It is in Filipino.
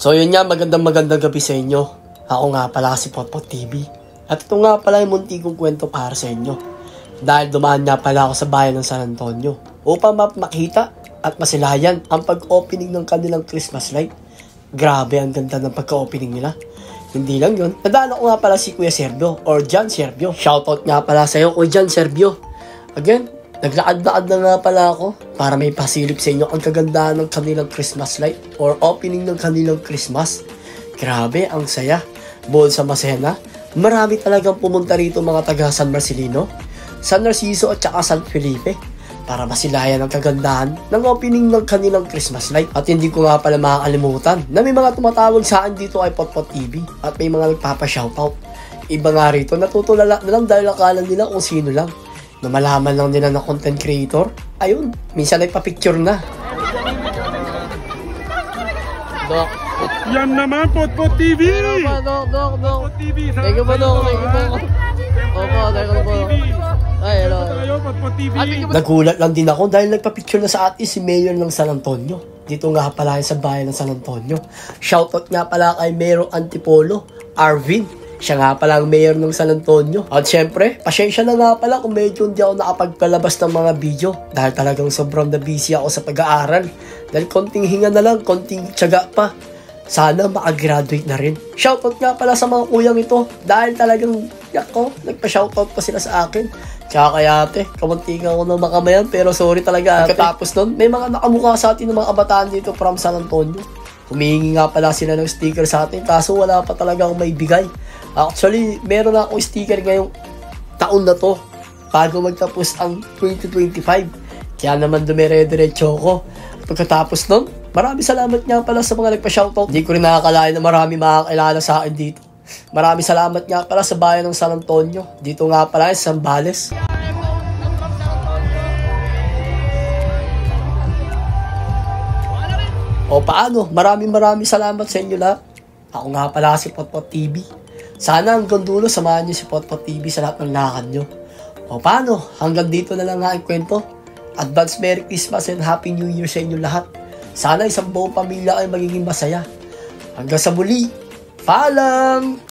So yun nga, magandang gabi sa inyo. Ako nga pala si Potpot TV. At ito nga pala yung munti kong kwento para sa inyo. Dahil dumaan nga pala ako sa bayan ng San Antonio upang makita at masilayan ang pag-opening ng kanilang Christmas light. Grabe, ang ganda ng pagka-opening nila. Hindi lang yun, nadaan ako nga pala si Kuya Serbio or John Serbio. Shoutout nga pala sa'yo, Kuya John Serbio. Again, naglakad-lakad na nga pala ako para may pasilip sa inyo ang kagandahan ng kanilang Christmas light or opening ng kanilang Christmas. Grabe, ang saya. Bukod sa masaya na, marami talagang pumunta rito mga taga San Marcelino, San Narciso at saka San Felipe para masilayan ang kagandahan ng opening ng kanilang Christmas light. At hindi ko nga pala makakalimutan na may mga tumatawag sa akin dito kay Potpot TV at may mga nagpapa-shoutout. Iba nga rito, natutulala na lang dahil akala nila kung sino lang. Na malaman lang nila na content creator, ayun, minsan nagpa-picture na. Dok. Yan naman, Potpot TV! Dok. Potpot TV! Thank you po, Dok. Opo, thank you po. Ay, hello. Potpot TV! Nagulat lang din ako dahil nagpa-picture na sa atin si Mayor ng San Antonio. Dito nga pala sa bayan ng San Antonio. Shoutout nga pala kay Mayor Antipolo, Arvin. Siya nga pala ang mayor ng San Antonio. At syempre, pasensya na nga pala kung medyo hindi ako nakapagpalabas ng mga video. Dahil talagang sobrang na busy ako sa pag-aaral. Dahil konting hinga na lang, konting tiyaga pa. Sana makagraduate na rin. Shoutout nga pala sa mga kuyang ito. Dahil talagang, nagpa-shoutout pa sila sa akin. Tsaka kaya ate, kamuntingan ko ng makamayan. Pero sorry talaga ate. Katapos nun, may mga nakamukha sa atin ng mga kabataan dito from San Antonio. Humihingi nga pala sila ng sticker sa atin. Kaso wala pa talaga akong may bigay. Actually, meron na akong sticker ngayong taon na to bago magtapos ang 2025. Kaya naman dumire-diretso ko. Pagkatapos nun, maraming salamat nga pala sa mga nagpa-shoutout. Hindi ko rin nakakalain na marami makakilala sa akin dito. Maraming salamat nga pala sa bayan ng San Antonio. Dito nga pala sa Zambales. O paano? Maraming salamat sa inyo lahat. Ako nga pala si Potpot TV. Sana hanggang dulo samahan niyo si Potpot TV sa lahat ng lakad nyo. O paano? Hanggang dito na lang nga ang kwento. Advance Merry Christmas and Happy New Year sa inyo lahat. Sana isang buong pamilya ay magiging masaya. Hanggang sa muli. Paalam!